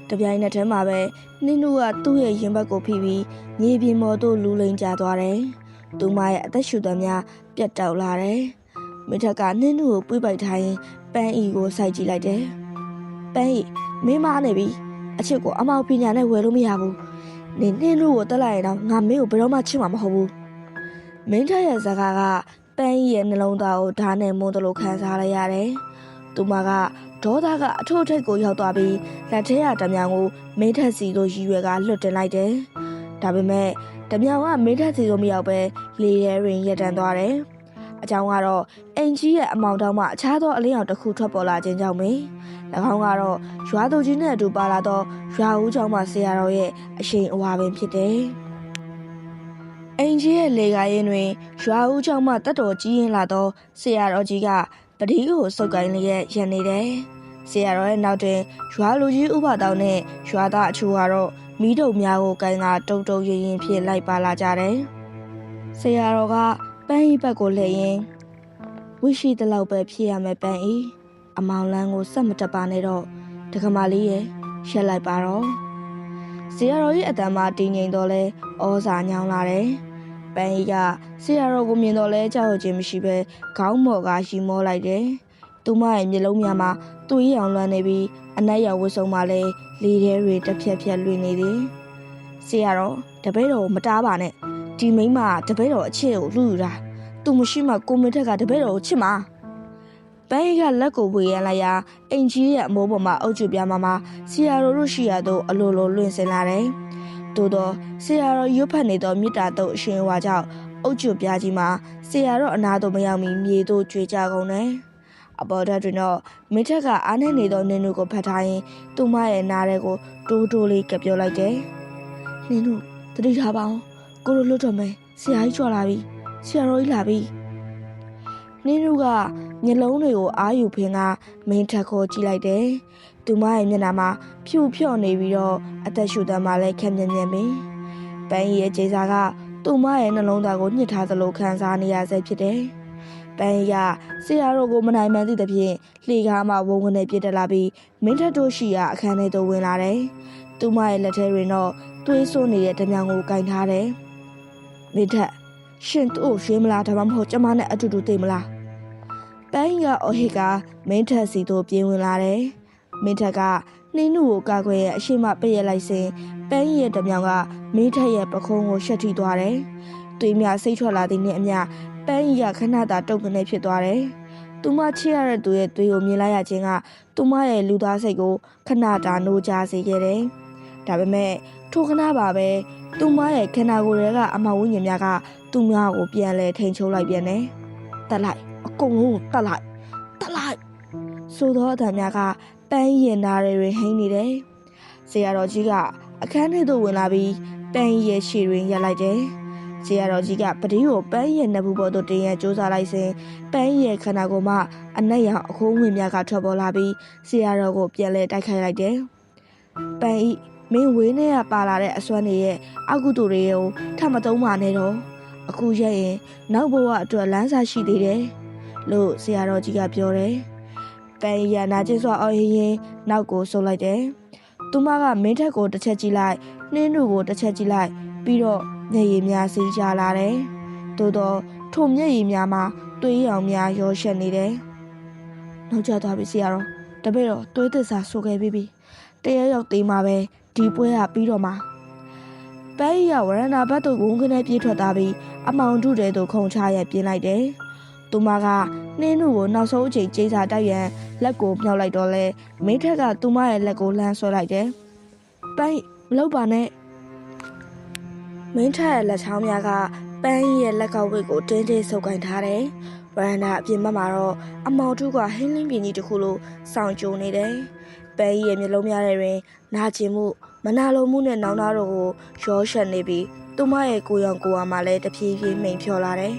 တပြိုင်နက်တည်းမှာပဲနင်းနုကသူ့ရဲ့ရင်ဘတ်ကိုဖိပြီးမြေပြင်ပေါ်သို့လူလိမ်ကျသွားတယ်သူမရဲ့အသက်ရှူသံများပြတ်တောက်လာတယ်မိထက်ကနင်းနုကိုပွေးပိုက်ထားရင်ပန်းဤကိုစိုက်ကြည့်လိုက်တယ်ပန်းဤမင်းမနေပြီအချစ်ကိုအမောက်ပညာနဲ့ဝယ်လို့မရဘူးနင်းနုကိုတက်လိုက်ရင်တော့ငါမင်းကိုဘယ်တော့မှချစ်မှာမဟုတ်ဘူးမင်းထက်ရဲ့စကားကပန်းကြီးရဲ့နှလုံးသားကိုဓာတ်နဲ့မုန်းတယ်လို့ခံစားလိုက်ရတယ်။သူမကဒေါသကအထို့ထိပ်ကိုရောက်သွားပြီးလက်ထဲကဓမြောင်ကိုမင်းထက်စီကိုရည်ရွယ်ကလွတ်တင်လိုက်တယ်။ ဒါပေမဲ့တမြောင်ကမင်းထက်စီလိုမရောက်ပဲလေရဲတွင်ရပ်တန့်သွားတယ်အကြောင်းကတော့အင်ကြီးရဲ့အမောင်တောင်မှအခြားသောအလင်းရောင်တစ်ခုထွက်ပေါ်လာခြင်းကြောင့်ပဲ၎င်းကတော့ရွာသူကြီးနဲ့အတူပါလာသောရွာဦးကျောင်းမှဆရာတော်ရဲ့အရှိန်အဝါပင်ဖြစ်တယ်အင်ကြီးရဲ့လေကားရင်တွင်ရွာဦးကျောင်းမှတက်တော်ကြီးရင်လာသောဆရာတော်ကြီးကပတိကိုစုပ်ကိုင်းလျက်ရန်နေတယ်ဆရာတော်ရဲ့နောက်တွင်ရွာလူကြီးဥပတောင်းနဲ့ရွာသားအချို့ကတော့မီးတုံများကိုကိုင်းကတုံတုံရင်ရင်ဖြစ်လိုက်ပါလာကြတယ်ဆရာတော်ကပန်းဤဘက်ကိုလှည့်ရင်ဝိရှိတလောက်ပဲဖြစ်ရမယ်ပန်းဤအမောင်လန်းကိုစက်မတက်ပါနဲ့တော့ဒကမာလေးရဲ့ရက်လိုက်ပါတော့ဆရာတော်ရဲ့အတန်မှတည်ငြိမ်တော့လဲဩဇာညောင်းလာတယ်ပန်းဤကဆရာတော်ကိုမြင်တော့လဲကြောက်ရွံ့ခြင်းမရှိပဲခေါင်းမော်ကရီမောလိုက်တယ်သူမရဲ့မျက်လုံးများမှာသွေးရောင်လွှမ်းနေပြီးအနက်ရောင်ဝတ်စုံမှလည်းလေထဲတွေတစ်ဖြက်ဖြက်လွင်နေတယ်ဆရာတော်တပည့်တော်ကိုမတားပါနဲ့ဒီမိန်းမတပည့်တော်အချစ်ကိုလူယူတာသူမရှိမှကိုမင်းထက်ကတပည့်တော်ကိုချစ်မှာပန်းကလက်ကိုဝေရန်လိုက်ရာအင်ကြီးရဲ့အမိုးပေါ်မှာအုပ်ချုပ်ပြမှာဆရာတော်တို့ရှိရသို့အလိုလိုလွင့်စင်လာတယ်သို့တော့ဆရာတော်ရွတ်ဖတ်နေသောမြစ်တာတုပ်အရှင်ဝါကြောင့်အုပ်ချုပ်ပြကြီးမှာဆရာတော်အနာသို့မရောက်မီမြေသို့ကျွေကြကုန်တယ်အပေါ်ဓာတ်တွင်တော့မင်းထက်ကအားနဲ့နေသောနင်းတို့ကိုဖတ်ထားရင်သူမရဲ့နားထဲကိုတိုးတိုးလေးကပြောလိုက်တယ်။နင်းတို့တတိထားပါအောင်ကိုလိုလွတ်တော့မယ်ဆရာကြီးကြွလာပြီဆရာတော်ကြီးလာပြီနင်းတို့ကမျက်လုံးတွေကိုအာယူဖင်ကမင်းထက်ကိုကြည့်လိုက်တယ်။သူမရဲ့မျက်နှာမှာဖြူဖြော့နေပြီးတော့အသက်ရှူတမ်းမှလည်းခက်မြက်မြက်ပဲ။ပန်းရဲ့ကျေးစာကသူမရဲ့နှလုံးသားကိုညှစ်ထားသလိုခံစားနေရဆဲဖြစ်တယ်။ပန်းရဆရာတော်ကိုမနိုင်မှန်းသည့်သဖြင့်လှေကားမှဝုန်းကနေပြစ်တက်လာပြီးမင်းထက်တို့ရှိရာအခန်းထဲသို့ဝင်လာတယ်။သူမရဲ့လက်ထဲတွင်တော့သွေးစွန်းနေတဲ့ဓမြောင်ကိုကင်ထားတယ်။မင်းထက်ရှင်သူ့ကိုရွှေမလားဒါမှမဟုတ်ကျမနဲ့အတူတူသိမလား။ပန်းရအော်ဟစ်ကမင်းထက်စီသို့ပြေးဝင်လာတယ်။မင်းထက်ကနှင်းနုကိုကာကွယ်ရဲ့အရှိမပိတ်ရလိုက်စဉ်ပန်းရဲ့ဓမြောင်ကမင်းထက်ရဲ့ပခုံးကိုရှက်ထိသွားတယ်။သွေးများစိတ်ထွက်လာသည်နှင့်အမျှပန်းဤကခဏတာတုတ်ကနေဖြစ်သွားတယ်။သူမချစ်ရတဲ့သူရဲ့သွေးကိုမြင်လိုက်ရခြင်းကသူမရဲ့လူသားစိတ်ကိုခဏတာနိုးကြစေခဲ့တယ်။ဒါပေမဲ့ထိုခဏပါပဲသူမရဲ့ခန္ဓာကိုယ်တွေကအမောင်ဝိညာဉ်များကသူများကိုပြန်လဲထိန်ချုပ်လိုက်ပြန်တယ်။တတ်လိုက်အကုန်လုံးတတ်လိုက်ဆိုတော့အတန်များကပန်းရင်နာတွေဟိန်းနေတယ်။ဆရာတော်ကြီးကအခန်းထဲသို့ဝင်လာပြီးပန်းရဲ့ရှေ့တွင်ရပ်လိုက်တယ်။ဆရာတော်ကြီးကပတိကိုပန်းရဲ့နဘူးပေါ်သို့တင်ရန်ကြိုးစားလိုက်စဉ်ပန်းရဲ့ခန္ဓာကိုယ်မှအနက်ရောင်အခိုးဝင်များကထွက်ပေါ်လာပြီးဆရာတော်ကိုပြန်လဲတိုက်ခိုက်လိုက်တယ်။ပန်းဤမင်းဝေးနဲ့ပါလာတဲ့အစွမ်းတွေရဲ့အကုသိုလ်တွေကိုထမသုံးပါနဲ့တော့အခုရက်ရင်နောက်ဘဝအတွက်လမ်းစာရှိသေးတယ်လို့ဆရာတော်ကြီးကပြောတယ်။ပန်းရနာကျင်းစွာအော်ရင်နောက်ကိုဆုပ်လိုက်တယ်။သူမကမင်းထက်ကိုတစ်ချက်ကြည့်လိုက်နှင်းတို့ကိုတစ်ချက်ကြည့်လိုက်ပြီးတော့မျက်ရည်များစီးကြလာတယ်။သို့တော့ထိုမျက်ရည်များမှာသွေးရောင်များရောရှက်နေတယ်။နောက်ကျသွားပြီဆရာတော်တပည့်တော်သွေးသစ္စာဆိုခဲ့ပြီ။တရားရောက်သေးမှာပဲဒီပွဲကပြီးတော့မှာ။ပန်းရဝရဏဘတ်တို့ဝုန်းကနေပြေးထွက်သွားပြီးအမောင်တုတဲ့တို့ခုံချရက်ပြင်းလိုက်တယ်။သူမကနှင်းတို့ကိုနောက်ဆုံးအချိန်ကျိစာတိုက်ရန်လက်ကိုမြောက်လိုက်တော့လဲမိထက်ကသူမရဲ့လက်ကိုလှမ်းဆွဲလိုက်တယ်။ပန်းမလုပ်ပါနဲ့မင်းထက်ရဲ့လက်ချောင်းများကပန်းရဲ့လက်ကောက်ဝိတ်ကိုတင်းတင်းဆုပ်ကိုင်ထားတယ်။ဗရန်ဒါအပြင်ဘက်မှာတော့အမောင်ထုကဟင်းလင်းပြင်းကြီးတစ်ခုလိုစောင့်ကြိုနေတယ်။ပန်းရဲ့မျက်လုံးများတွင်နာကျင်မှုမနာလိုမှုနဲ့နောင်နာတို့ကိုရောရှက်နေပြီးသူမရဲ့ကိုယ်ရောင်ကိုယ်ဝါမှလည်းတဖြည်းဖြည်းမိန်ဖြော်လာတယ်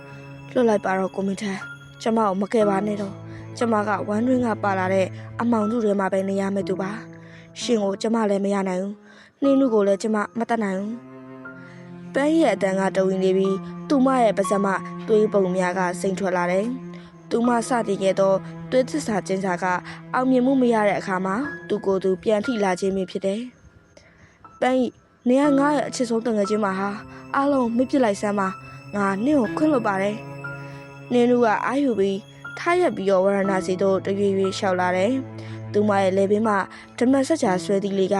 ။လွတ်လိုက်ပါတော့ကိုမင်းထက်ကျမကိုမကယ်ပါနဲ့တော့ကျမကဝမ်းတွင်းကပါလာတဲ့အမောင်ထုတွေမှာပဲနေရမယ်သူပါရှင်ကိုကျမလည်းမရနိုင်ဘူးနှင်းလူကိုလည်းကျမမတတ်နိုင်ဘူးပန်းရဲ့အတန်ကတဝင်းနေပြီးသူမရဲ့ပါးစပ်မှသွေးပုံများကစိမ့်ထွက်လာတယ်။သူမစတည်ခဲ့သောသွေးသစ္စာကျင်းစာကအောင်မြင်မှုမရတဲ့အခါမှာသူကိုယ်သူပြန်ထိလာခြင်းဖြစ်တယ်။ပန်းနေရငါရဲ့အချစ်ဆုံးတငယ်ချင်းမဟာအားလုံးမပြစ်လိုက်စမ်းပါငါနင့်ကိုခွင့်လွှတ်ပါတယ်။နင်းလူကအာယူပြီးထားရက်ပြီးတော့ဝရဏစီတို့တရွေ့ရွေ့လျှောက်လာတယ်။သူမရဲ့လေပင်မှဓမ္မစကြာဆွဲသီးလေးက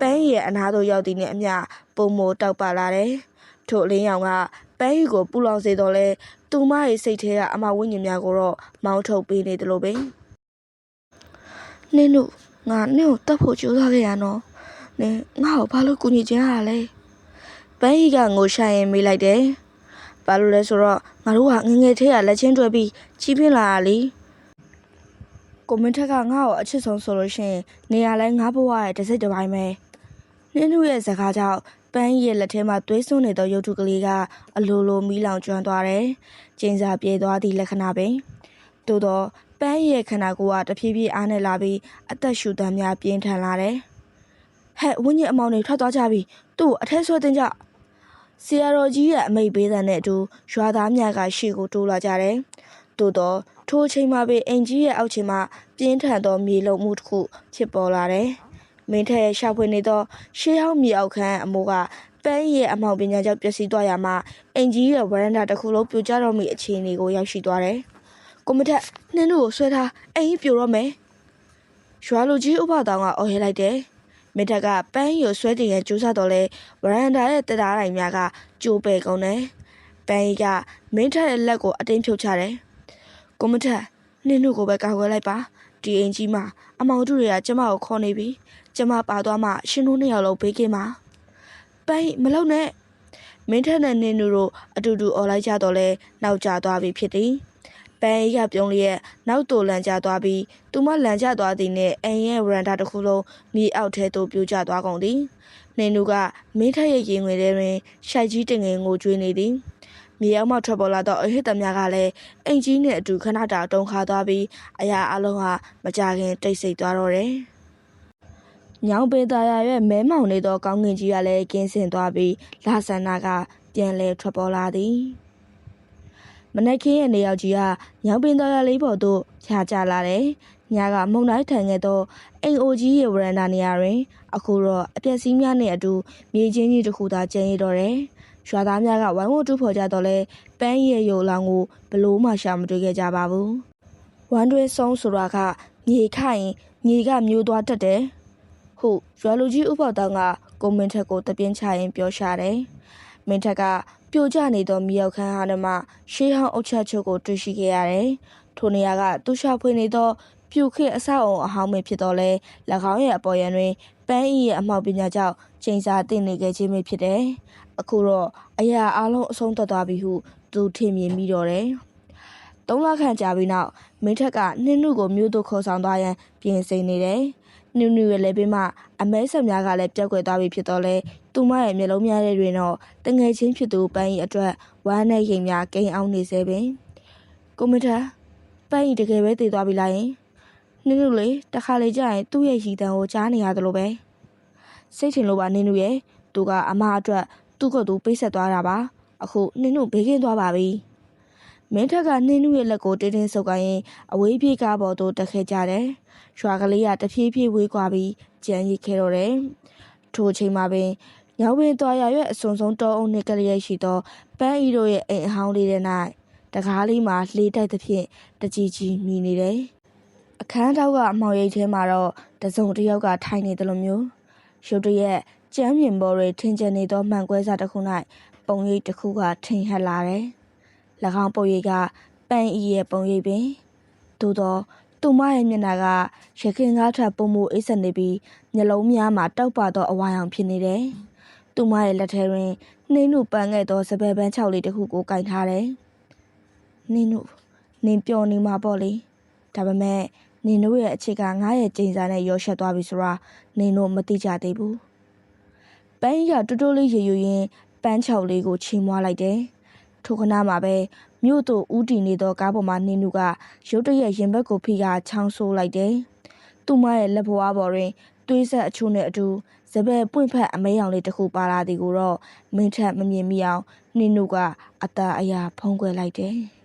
ပန်းရဲ့အနားသို့ရောက်သည်နှင့်အမျှပုံမိုတောက်ပါလာတယ်။ထို့အလင်းရောင်ကပန်းရီကိုပူလောင်စေတော့လဲသူမရဲ့စိတ်ထဲကအမဝိညာဉ်များကိုတော့မောင်းထုတ်ပေးနေတယ်လို့ပဲနင်းတို့ငါနင့်ကိုတတ်ဖို့ကြိုးစားခဲ့ရနော်နင်ငါ့ကိုဘာလို့ကူညီချင်ရလဲ ပန်းကြီးကငိုရှာရင်မေးလိုက်တယ်။ဘာလို့လဲဆိုတော့ငါတို့ကငငယ်သေးရလက်ချင်းတွဲပြီးကြီးပြင်းလာတာလေ။ကိုမင်းထက်ကငါ့ကိုအချစ်ဆုံးဆိုလို့ရှိရင်နေရာလဲငါဘဝရဲ့တစ်စိတ်တစ်ပိုင်းပဲ။နင်းတို့ရဲ့စကားကြောင့်ပန်းကြီးရဲ့လက်ထဲမှာသွေးစွန်းနေသောရုပ်ထုကလေးကအလိုလိုမီးလောင်ကျွမ်းသွားတယ်။ကျင်းစာပြေသွားသည့်လက္ခဏာပင်။သို့တော့ပန်းကြီးရဲ့ခန္ဓာကိုယ်ကတဖြည်းဖြည်းအားနေလာပြီးအသက်ရှူတမ်းများပြင်းထန်လာတယ်။ဟဲ့ဝင်းကြီးအမောင်တွေထွက်သွားကြပြီ။သူ့ကိုအထက်ဆွဲတင်ကြ။ဆရာတော်ကြီးရဲ့အမိတ်ပေးတဲ့အတူရွာသားများကရှေ့ကိုတိုးလာကြတယ်။သို့တော့ထိုအချိန်မှာပဲအင်ကြီးရဲ့အောက်ခြေမှာပြင်းထန်သောမြေလုံမှုတစ်ခုဖြစ်ပေါ်လာတယ်။မင်းထက်ရဲ့ရှာဖွေနေသောရှေးဟောင်းမြေအောက်ခန်းအမိုးကပန်းရဲ့အမောင်ပညာကြောင့်ပျက်စီးသွားရမှာအင်ကြီးရဲ့ဝရန်တာတစ်ခုလုံးပြိုကျတော့မိအခြေအနေကိုရောက်ရှိသွားတယ်။ကိုမထက်နှင်းတို့ကိုဆွဲထားအင်ကြီးပြိုတော့မယ်။ရွာလူကြီးဥပဒေါင်ကအော်ဟဲလိုက်တယ်။မင်းထက်ကပန်းရီကိုဆွဲတင်ရန်ကြိုးစားတော့လဲဝရန်တာရဲ့တသားတိုင်များကကျိုးပဲကုန်တယ်။ပန်းရီကမင်းထက်ရဲ့လက်ကိုအတင်းဖြုတ်ချတယ်။ကိုမထက်နှင်းတို့ကိုပဲကာကွယ်လိုက်ပါ။ဒီအင်ကြီးမှာအမောင်တို့တွေကကျမကိုခေါ်နေပြီ။ကျမပါသွားမှရှင်တို့နှစ်ယောက်လုံးဘေးကင်းပါ။ပန်းရီမလုံနဲ့မင်းထက်နဲ့နှင်းတို့အတူတူអော်လိုက်ကြတော့လဲနောက်ကျသွားပြီဖြစ်သည်။ပန်းရီကပြုံးလျက်နောက်တိုလန်ကျသွားပြီးသူမလန်ကျသွားသည်နဲ့အင်ရဲ့ဝရန်တာတစ်ခုလုံးမြေအောက်ထဲသို့ပြိုကျသွားကုန်သည်။နှင်းတို့ကမင်းထက်ရဲ့ရင်ငွေထဲတွင်ရှိုက်ကြီးတင်ငယ်ငိုကြွေးနေသည်။မြေအောက်မှထွက်ပေါ်လာသောအဟစ်သများကလည်းအင်ကြီးနှင့်အတူခဏတာတုန်ခါသွားပြီးအရာအလုံးဟာမကြခင်တိတ်ဆိတ်သွားတော့တယ်။ညောင်ပေသားရရဲ့မဲမောင်နေသောကောင်းကင်ကြီးကလည်းကင်းစင်သွားပြီးလာဆန္ဒကပြန်လဲထွက်ပေါ်လာသည်။မနက်ခင်းရဲ့နေရောက်ကြီးကညောင်ပင်သားရလေးပေါ်သို့ဖြာကျလာတယ်။ညကမုန်တိုင်းထန်ခဲ့သောအိမ်အိုကြီးရဲ့ဝရန်တာနေရာတွင်အခုတော့အပျက်စီးများနှင့်အတူမြေချင်းကြီးတစ်ခုသာကျန်ရတော့တယ်။ရွာသားများကဝိုင်းဝန်းတူးဖော်ကြတော့လဲပန်းရဲ့ရုပ်လောင်ကိုဘလို့မှရှာမတွေ့ခဲ့ကြပါဘူး။ဝမ်းတွဲဆုံးဆိုတာကမြေခိုင်မြေကမျိုးသွားတတ်တယ်။ဟုတ်ရွာလူကြီးဥပဒေါင်ကကိုမင်းထက်ကိုတပြင်းချရင်ပြောရှာတယ်။မင်းထက်ကပြိုကျနေသောမြေရောက်ခန်းဟာမှရှေးဟောင်းအုတ်ချက်ချုပ်ကိုတွေ့ရှိခဲ့ရတယ်။ထိုနေရာကသူရှာဖွေနေသောပြူခေအဆောက်အုံအဟောင်းပင်ဖြစ်တော့လဲ၎င်းရဲ့အပေါ်ရန်တွင်ပန်းဤရဲ့အမှောက်ပညာကြောင့်ချိန်စာတင်နေခဲ့ခြင်းပဲဖြစ်တယ်။အခုတော့အရာအလုံးအဆုံးသတ်သွားပြီဟုသူထင်မြင်မိတော့တယ်။3 လခန့်ကြာပြီးနောက်မင်းထက်ကနှင်းနုကိုမြို့သို့ခေါ်ဆောင်သွားရန်ပြင်ဆင်နေတယ်။နှင်းနုရဲ့လက်ပင်မှာအမဲဆက်များကလည်းပြက်ကွယ်သွားပြီဖြစ်တော့လဲသူမရဲ့မျက်လုံးများထဲတွင်တော့တငယ်ချင်းဖြစ်သူပန်းဤအတွက်ဝမ်းနဲ့ရိမ်များကိန်းအောင်နေစေပင်ကိုမင်းထက်ပန်းဤတကယ်ပဲတည်သွားပြီလားယင်နှင်းနုလေတခါလေကြာရင်သူ့ရဲ့ရည်တံကိုကြားနေရတယ်လို့ပဲစိတ်ထင်လို့ပါနှင်းနုရဲ့သူကအမအတွက်သူ့ကိုယ်သူပိတ်ဆက်သွားတာပါအခုနှင်းနုဘေးကင်းသွားပါပြီမင်းထက်ကနှင်းနုရဲ့လက်ကိုတင်းတင်းဆုပ်ကိုင်းရင်အဝေးပြေးကားပေါ်သို့တက်ခဲ့ကြတယ်ရွာကလေးကတဖြည်းဖြည်းဝေးကွာပြီးကြမ်းရစ်ခဲ့တော့တယ်ထိုအချိန်မှာပင်ညောင်ပင်တော်ရရဲ့အစွန်ဆုံးတောအုံနှင့်ကလေးရိပ်ရှိသောပန်းဤတို့ရဲ့အိမ်အဟောင်းလေးထဲ၌တကားလေးမှာလှေးတိုက်သဖြင့်တကြီးကြီးမြည်နေတယ်အခန်းထောက်ကအမှောင်ရိပ်ထဲမှာတော့တစုံတစ်ယောက်ကထိုင်နေတယ်လို့မျိုးရုတ်တရက်ကျမ်းမြင်ပေါ်တွေထင်ကျနေသောမှန်ကွဲစာတစ်ခု၌ပုံရိပ်တစ်ခုကထင်ဟပ်လာတယ်၎င်းပုံရိပ်ကပန်းဤရဲ့ပုံရိပ်ပင်သို့သောသူမရဲ့မျက်နှာကရခင်ကားထပ်ပုံမှုအိပ်စက်နေပြီးမျက်လုံးများမှာတောက်ပသောအဝါရောင်ဖြစ်နေတယ်။သူမရဲ့လက်ထဲတွင်နှင်းနုပန်းခဲ့သောစပယ်ပန်းချောက်လေးတစ်ခုကိုကင်ထားတယ်။နှင်းနုနင်ပျော်နေမှာပေါ့လေ။ဒါပေမဲ့နင်တို့ရဲ့အချစ်ကငါရဲ့ကျိန်စာနဲ့ရောရှက်သွားပြီဆိုတာနင်တို့မသိကြသေးဘူး။ပန်းကြီးကတူတူလေးရေယူရင်းပန်းချောက်လေးကိုချီးမွားလိုက်တယ်။ထိုခဏမှာပဲမြို့သို့ဦးတည်နေသောကားပေါ်မှာနှင်းနုကရုတ်တရက်ရင်ဘက်ကိုဖိကချောင်းဆိုးလိုက်တယ်။သူမရဲ့လက်ဘဝပေါ်တွင်သွေးဆက်အချို့နဲ့အတူစပယ်ပွင့်ဖက်အမဲရောင်လေးတစ်ခုပါလာသည်ကိုတော့မင်းထက်မမြင်မိအောင်နှင်းနုကအသာအရာဖုံးကွယ်လိုက်တယ်။